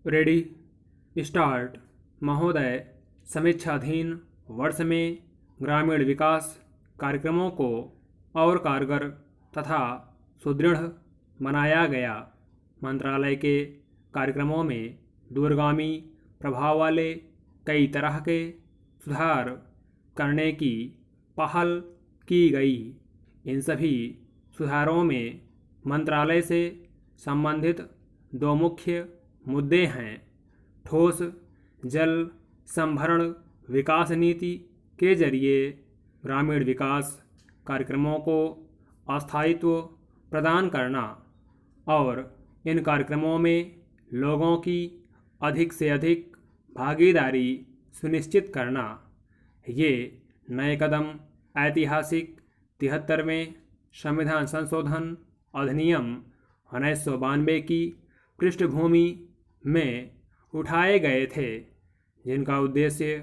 Ready start. महोदय, समीक्षाधीन वर्ष में ग्रामीण विकास कार्यक्रमों को और कारगर तथा सुदृढ़ बनाया गया। मंत्रालय के कार्यक्रमों में दूरगामी प्रभाव वाले कई तरह के सुधार करने की पहल की गई। इन सभी सुधारों में मंत्रालय से संबंधित दो मुख्य मुद्दे हैं। ठोस जल संभरण विकास नीति के जरिए ग्रामीण विकास कार्यक्रमों को स्थायित्व प्रदान करना और इन कार्यक्रमों में लोगों की अधिक से अधिक भागीदारी सुनिश्चित करना। ये नए कदम ऐतिहासिक 73वें संविधान संशोधन अधिनियम 1992 की पृष्ठभूमि में उठाए गए थे, जिनका उद्देश्य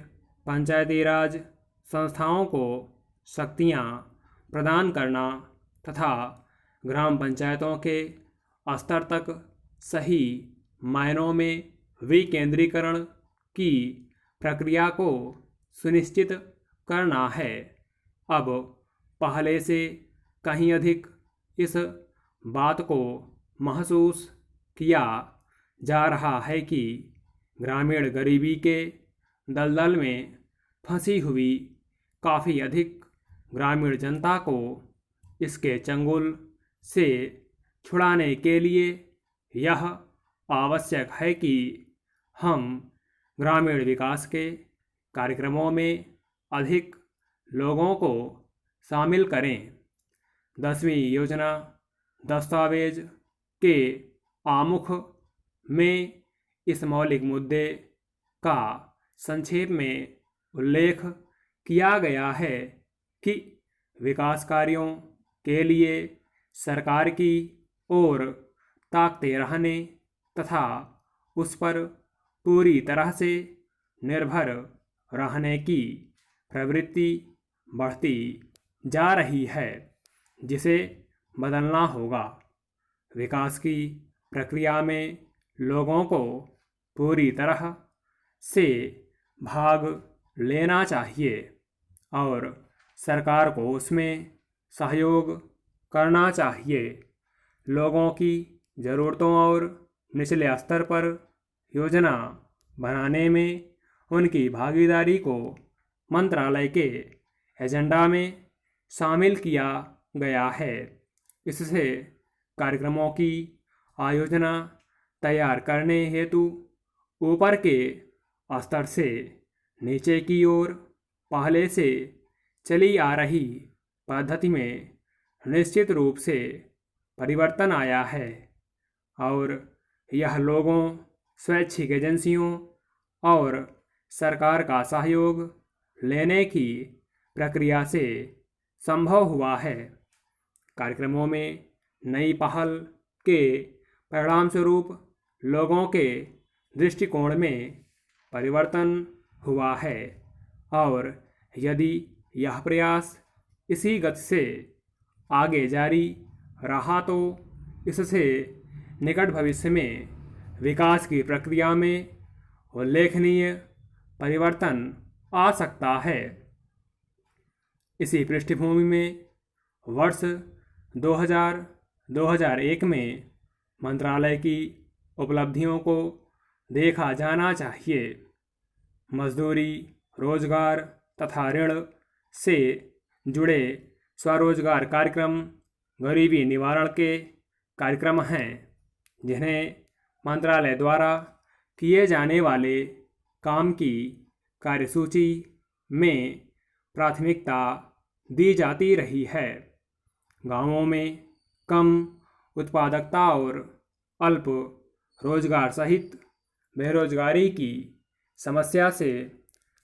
पंचायती राज संस्थाओं को शक्तियाँ प्रदान करना तथा ग्राम पंचायतों के स्तर तक सही मायनों में विकेंद्रीकरण की प्रक्रिया को सुनिश्चित करना है। अब पहले से कहीं अधिक इस बात को महसूस किया जा रहा है कि ग्रामीण गरीबी के दलदल में फंसी हुई काफ़ी अधिक ग्रामीण जनता को इसके चंगुल से छुड़ाने के लिए यह आवश्यक है कि हम ग्रामीण विकास के कार्यक्रमों में अधिक लोगों को शामिल करें। 10वीं योजना दस्तावेज के आमुख में इस मौलिक मुद्दे का संक्षेप में उल्लेख किया गया है कि विकास कार्यों के लिए सरकार की ओर ताकते रहने तथा उस पर पूरी तरह से निर्भर रहने की प्रवृत्ति बढ़ती जा रही है, जिसे बदलना होगा। विकास की प्रक्रिया में लोगों को पूरी तरह से भाग लेना चाहिए और सरकार को उसमें सहयोग करना चाहिए। लोगों की ज़रूरतों और निचले स्तर पर योजना बनाने में उनकी भागीदारी को मंत्रालय के एजेंडा में शामिल किया गया है। इससे कार्यक्रमों की आयोजना तैयार करने हेतु ऊपर के स्तर से नीचे की ओर पहले से चली आ रही पद्धति में निश्चित रूप से परिवर्तन आया है और यह लोगों, स्वैच्छिक एजेंसियों और सरकार का सहयोग लेने की प्रक्रिया से संभव हुआ है। कार्यक्रमों में नई पहल के परिणामस्वरूप लोगों के दृष्टिकोण में परिवर्तन हुआ है और यदि यह प्रयास इसी गति से आगे जारी रहा तो इससे निकट भविष्य में विकास की प्रक्रिया में उल्लेखनीय परिवर्तन आ सकता है। इसी पृष्ठभूमि में वर्ष 2000-2001 में मंत्रालय की उपलब्धियों को देखा जाना चाहिए। मजदूरी, रोजगार तथा ऋण से जुड़े स्वरोजगार कार्यक्रम गरीबी निवारण के कार्यक्रम हैं, जिन्हें मंत्रालय द्वारा किए जाने वाले काम की कार्यसूची में प्राथमिकता दी जाती रही है। गांवों में कम उत्पादकता और अल्प रोजगार सहित बेरोजगारी की समस्या से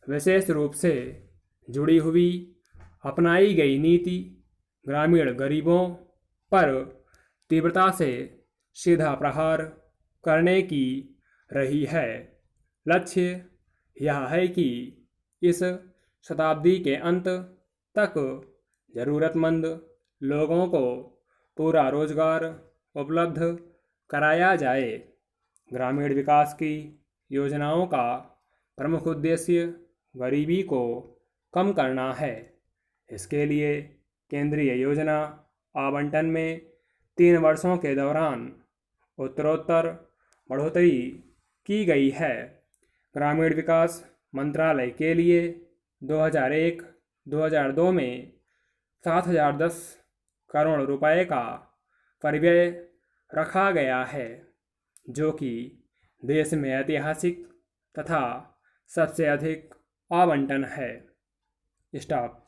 विशेष रूप से जुड़ी हुई अपनाई गई नीति ग्रामीण गरीबों पर तीव्रता से सीधा प्रहार करने की रही है। लक्ष्य यह है कि इस शताब्दी के अंत तक ज़रूरतमंद लोगों को पूरा रोजगार उपलब्ध कराया जाए। ग्रामीण विकास की योजनाओं का प्रमुख उद्देश्य गरीबी को कम करना है। इसके लिए केंद्रीय योजना आवंटन में 3 वर्षों के दौरान उत्तरोत्तर बढ़ोतरी की गई है। ग्रामीण विकास मंत्रालय के लिए 2001-2002 में 7,010 करोड़ रुपए का परिव्यय रखा गया है, जो कि देश में ऐतिहासिक तथा सबसे अधिक आवंटन है। स्टॉप।